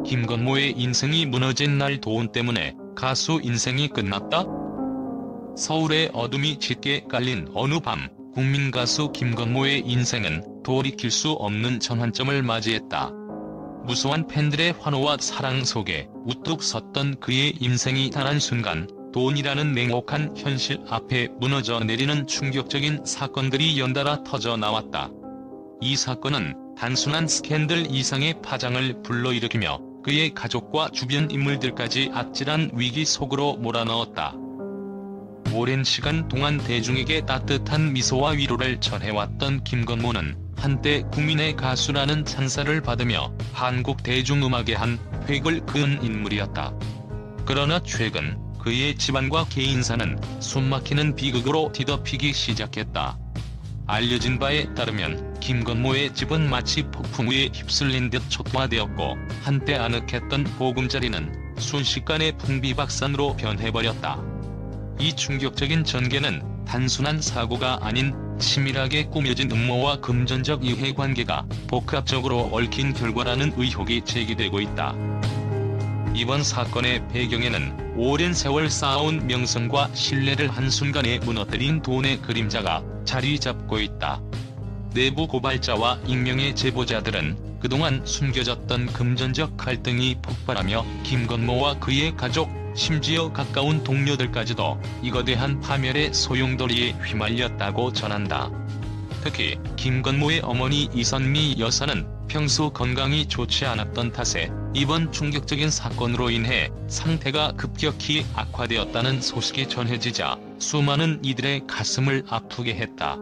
김건모의 인생이 무너진 날 도운 때문에 가수 인생이 끝났다? 서울의 어둠이 짙게 깔린 어느 밤, 국민 가수 김건모의 인생은 돌이킬 수 없는 전환점을 맞이했다. 무수한 팬들의 환호와 사랑 속에 우뚝 섰던 그의 인생이 단 한순간 돈이라는 냉혹한 현실 앞에 무너져 내리는 충격적인 사건들이 연달아 터져 나왔다. 이 사건은 단순한 스캔들 이상의 파장을 불러일으키며 그의 가족과 주변 인물들까지 아찔한 위기 속으로 몰아넣었다. 오랜 시간 동안 대중에게 따뜻한 미소와 위로를 전해왔던 김건모는 한때 국민의 가수라는 찬사를 받으며 한국 대중음악의 한 획을 그은 인물이었다. 그러나 최근 그의 집안과 개인사는 숨막히는 비극으로 뒤덮이기 시작했다. 알려진 바에 따르면 김건모의 집은 마치 폭풍우에 휩쓸린 듯 초토화되었고 한때 아늑했던 보금자리는 순식간에 풍비박산으로 변해버렸다. 이 충격적인 전개는 단순한 사고가 아닌 치밀하게 꾸며진 음모와 금전적 이해관계가 복합적으로 얽힌 결과라는 의혹이 제기되고 있다. 이번 사건의 배경에는 오랜 세월 쌓아온 명성과 신뢰를 한순간에 무너뜨린 돈의 그림자가 자리 잡고 있다. 내부 고발자와 익명의 제보자들은 그동안 숨겨졌던 금전적 갈등이 폭발하며 김건모와 그의 가족, 심지어 가까운 동료들까지도 이 거대한 파멸의 소용돌이에 휘말렸다고 전한다. 특히 김건모의 어머니 이선미 여사는 평소 건강이 좋지 않았던 탓에 이번 충격적인 사건으로 인해 상태가 급격히 악화되었다는 소식이 전해지자 수많은 이들의 가슴을 아프게 했다.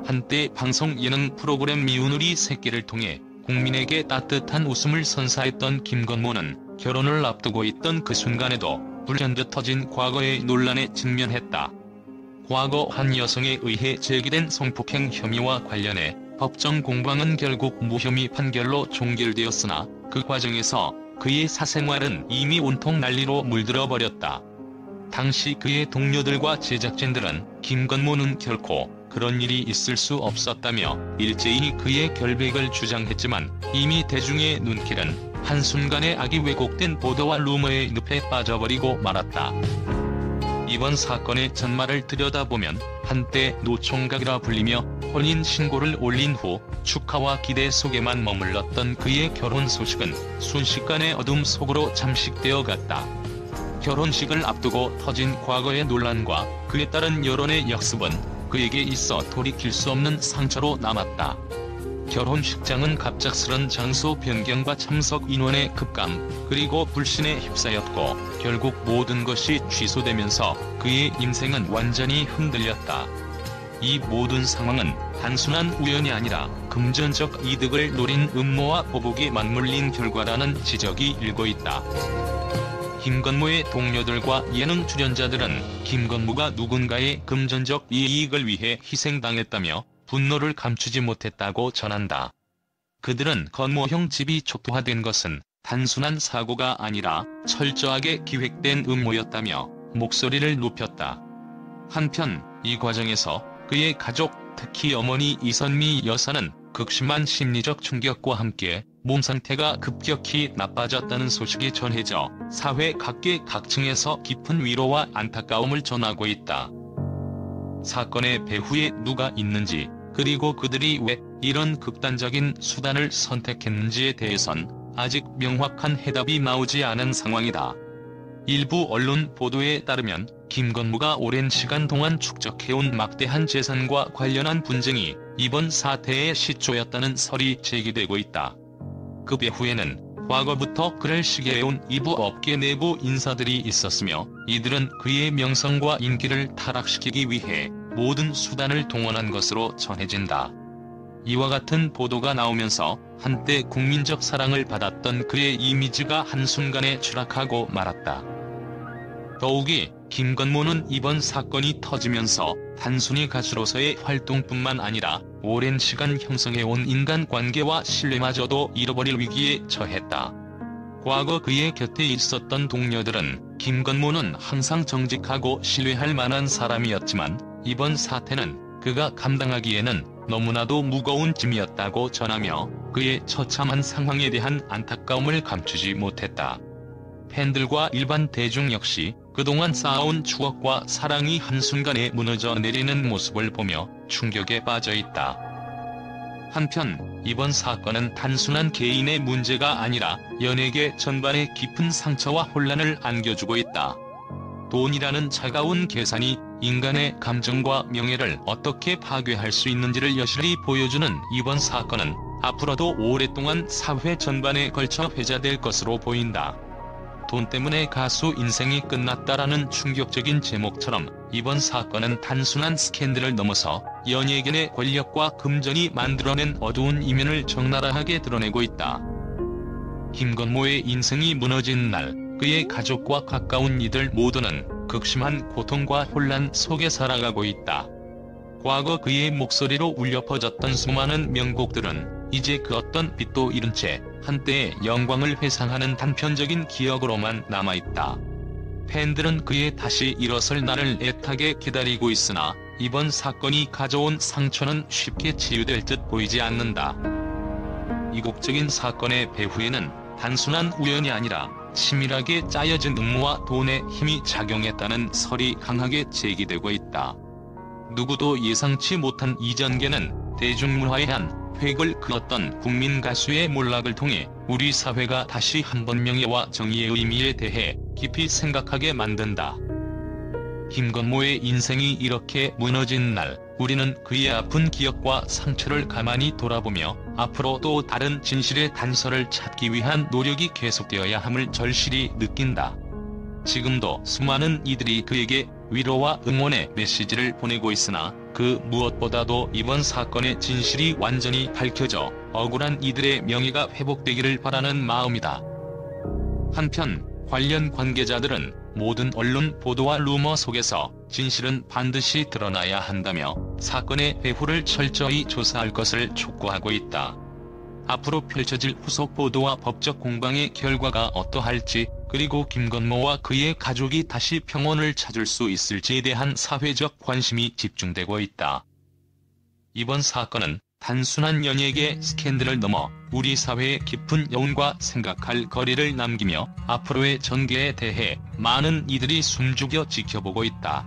한때 방송 예능 프로그램 미운 우리 새끼를 통해 국민에게 따뜻한 웃음을 선사했던 김건모는 결혼을 앞두고 있던 그 순간에도 불현듯 터진 과거의 논란에 직면했다. 과거 한 여성에 의해 제기된 성폭행 혐의와 관련해 법정 공방은 결국 무혐의 판결로 종결되었으나 그 과정에서 그의 사생활은 이미 온통 난리로 물들어 버렸다. 당시 그의 동료들과 제작진들은 김건모는 결코 그런 일이 있을 수 없었다며 일제히 그의 결백을 주장했지만 이미 대중의 눈길은 한순간에 악이 왜곡된 보도와 루머의 늪에 빠져버리고 말았다. 이번 사건의 전말을 들여다보면 한때 노총각이라 불리며 혼인신고를 올린 후 축하와 기대 속에만 머물렀던 그의 결혼 소식은 순식간에 어둠 속으로 잠식되어 갔다. 결혼식을 앞두고 터진 과거의 논란과 그에 따른 여론의 역습은 그에게 있어 돌이킬 수 없는 상처로 남았다. 결혼식장은 갑작스런 장소 변경과 참석 인원의 급감, 그리고 불신에 휩싸였고 결국 모든 것이 취소되면서 그의 인생은 완전히 흔들렸다. 이 모든 상황은 단순한 우연이 아니라 금전적 이득을 노린 음모와 보복이 맞물린 결과라는 지적이 일고 있다. 김건모의 동료들과 예능 출연자들은 김건모가 누군가의 금전적 이익을 위해 희생당했다며 분노를 감추지 못했다고 전한다. 그들은 건모형 집이 초토화된 것은 단순한 사고가 아니라 철저하게 기획된 음모였다며 목소리를 높였다. 한편 이 과정에서 그의 가족, 특히 어머니 이선미 여사는 극심한 심리적 충격과 함께 몸 상태가 급격히 나빠졌다는 소식이 전해져 사회 각계각층에서 깊은 위로와 안타까움을 전하고 있다. 사건의 배후에 누가 있는지, 그리고 그들이 왜 이런 극단적인 수단을 선택했는지에 대해선 아직 명확한 해답이 나오지 않은 상황이다. 일부 언론 보도에 따르면 김건모가 오랜 시간 동안 축적해온 막대한 재산과 관련한 분쟁이 이번 사태의 시초였다는 설이 제기되고 있다. 그 배후에는 과거부터 그를 시기해온 일부 업계 내부 인사들이 있었으며 이들은 그의 명성과 인기를 타락시키기 위해 모든 수단을 동원한 것으로 전해진다. 이와 같은 보도가 나오면서 한때 국민적 사랑을 받았던 그의 이미지가 한순간에 추락하고 말았다. 더욱이 김건모는 이번 사건이 터지면서 단순히 가수로서의 활동뿐만 아니라 오랜 시간 형성해온 인간관계와 신뢰마저도 잃어버릴 위기에 처했다. 과거 그의 곁에 있었던 동료들은 김건모는 항상 정직하고 신뢰할 만한 사람이었지만 이번 사태는 그가 감당하기에는 너무나도 무거운 짐이었다고 전하며 그의 처참한 상황에 대한 안타까움을 감추지 못했다. 팬들과 일반 대중 역시 그동안 쌓아온 추억과 사랑이 한순간에 무너져 내리는 모습을 보며 충격에 빠져 있다. 한편 이번 사건은 단순한 개인의 문제가 아니라 연예계 전반에 깊은 상처와 혼란을 안겨주고 있다. 돈이라는 차가운 계산이 인간의 감정과 명예를 어떻게 파괴할 수 있는지를 여실히 보여주는 이번 사건은 앞으로도 오랫동안 사회 전반에 걸쳐 회자될 것으로 보인다. 돈 때문에 가수 인생이 끝났다라는 충격적인 제목처럼 이번 사건은 단순한 스캔들을 넘어서 연예계의 권력과 금전이 만들어낸 어두운 이면을 적나라하게 드러내고 있다. 김건모의 인생이 무너진 날, 그의 가족과 가까운 이들 모두는 극심한 고통과 혼란 속에 살아가고 있다. 과거 그의 목소리로 울려 퍼졌던 수많은 명곡들은 이제 그 어떤 빛도 잃은 채 한때의 영광을 회상하는 단편적인 기억으로만 남아있다. 팬들은 그의 다시 일어설 날을 애타게 기다리고 있으나 이번 사건이 가져온 상처는 쉽게 치유될 듯 보이지 않는다. 이국적인 사건의 배후에는 단순한 우연이 아니라 치밀하게 짜여진 음모와 돈의 힘이 작용했다는 설이 강하게 제기되고 있다. 누구도 예상치 못한 이전개는 대중문화의 한 획을 그었던 국민 가수의 몰락을 통해 우리 사회가 다시 한번 명예와 정의의 의미에 대해 깊이 생각하게 만든다. 김건모의 인생이 이렇게 무너진 날, 우리는 그의 아픈 기억과 상처를 가만히 돌아보며 앞으로 또 다른 진실의 단서를 찾기 위한 노력이 계속되어야 함을 절실히 느낀다. 지금도 수많은 이들이 그에게 위로와 응원의 메시지를 보내고 있으나 그 무엇보다도 이번 사건의 진실이 완전히 밝혀져 억울한 이들의 명예가 회복되기를 바라는 마음이다. 한편 관련 관계자들은 모든 언론 보도와 루머 속에서 진실은 반드시 드러나야 한다며 사건의 배후를 철저히 조사할 것을 촉구하고 있다. 앞으로 펼쳐질 후속 보도와 법적 공방의 결과가 어떠할지, 그리고 김건모와 그의 가족이 다시 평온을 찾을 수 있을지에 대한 사회적 관심이 집중되고 있다. 이번 사건은 단순한 연예계 스캔들을 넘어 우리 사회의 깊은 여운과 생각할 거리를 남기며 앞으로의 전개에 대해 많은 이들이 숨죽여 지켜보고 있다.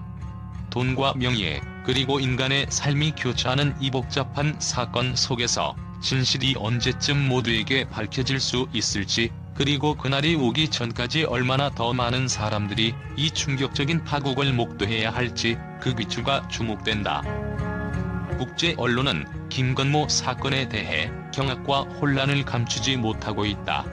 돈과 명예, 그리고 인간의 삶이 교차하는 이 복잡한 사건 속에서 진실이 언제쯤 모두에게 밝혀질 수 있을지, 그리고 그날이 오기 전까지 얼마나 더 많은 사람들이 이 충격적인 파국을 목도해야 할지 그 귀추가 주목된다. 국제 언론은 김건모 사건에 대해 경악과 혼란을 감추지 못하고 있다.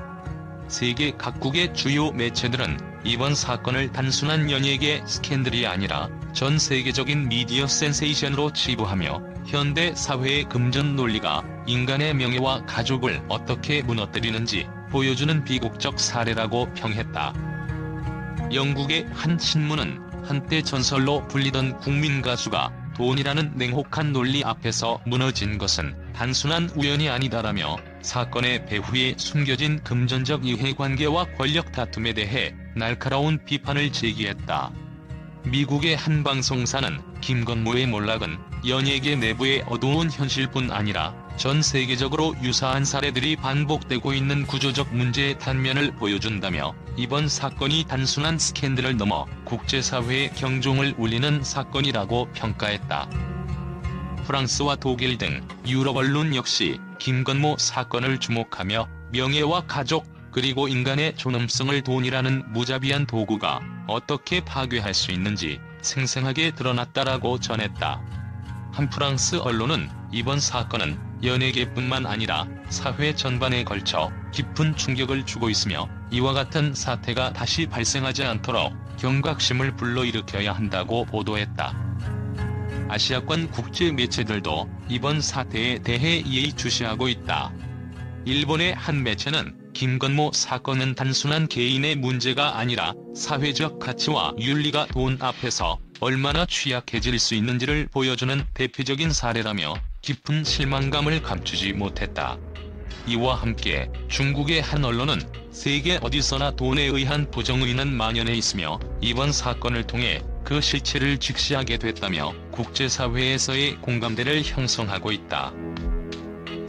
세계 각국의 주요 매체들은 이번 사건을 단순한 연예계 스캔들이 아니라 전 세계적인 미디어 센세이션으로 치부하며 현대 사회의 금전 논리가 인간의 명예와 가족을 어떻게 무너뜨리는지 보여주는 비극적 사례라고 평했다. 영국의 한 신문은 한때 전설로 불리던 국민 가수가 돈이라는 냉혹한 논리 앞에서 무너진 것은 단순한 우연이 아니다라며 사건의 배후에 숨겨진 금전적 이해관계와 권력 다툼에 대해 날카로운 비판을 제기했다. 미국의 한 방송사는 김건모의 몰락은 연예계 내부의 어두운 현실뿐 아니라 전 세계적으로 유사한 사례들이 반복되고 있는 구조적 문제의 단면을 보여준다며 이번 사건이 단순한 스캔들을 넘어 국제사회의 경종을 울리는 사건이라고 평가했다. 프랑스와 독일 등 유럽 언론 역시 김건모 사건을 주목하며 명예와 가족, 그리고 인간의 존엄성을 돈이라는 무자비한 도구가 어떻게 파괴할 수 있는지 생생하게 드러났다라고 전했다. 한 프랑스 언론은 이번 사건은 연예계뿐만 아니라 사회 전반에 걸쳐 깊은 충격을 주고 있으며 이와 같은 사태가 다시 발생하지 않도록 경각심을 불러일으켜야 한다고 보도했다. 아시아권 국제 매체들도 이번 사태에 대해 예의주시하고 있다. 일본의 한 매체는 김건모 사건은 단순한 개인의 문제가 아니라 사회적 가치와 윤리가 돈 앞에서 얼마나 취약해질 수 있는지를 보여주는 대표적인 사례라며 깊은 실망감을 감추지 못했다. 이와 함께 중국의 한 언론은 세계 어디서나 돈에 의한 부정의는 만연해 있으며 이번 사건을 통해 그 실체를 직시하게 됐다며 국제사회에서의 공감대를 형성하고 있다.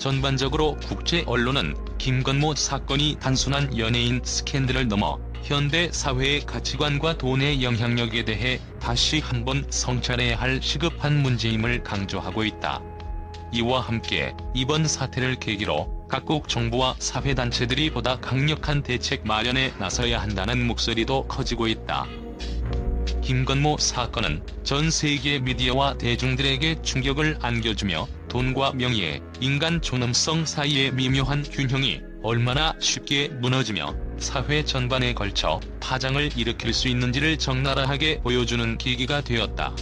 전반적으로 국제 언론은 김건모 사건이 단순한 연예인 스캔들을 넘어 현대 사회의 가치관과 돈의 영향력에 대해 다시 한번 성찰해야 할 시급한 문제임을 강조하고 있다. 이와 함께 이번 사태를 계기로 각국 정부와 사회단체들이 보다 강력한 대책 마련에 나서야 한다는 목소리도 커지고 있다. 김건모 사건은 전 세계 미디어와 대중들에게 충격을 안겨주며 돈과 명예, 인간 존엄성 사이의 미묘한 균형이 얼마나 쉽게 무너지며 사회 전반에 걸쳐 파장을 일으킬 수 있는지를 적나라하게 보여주는 계기가 되었다.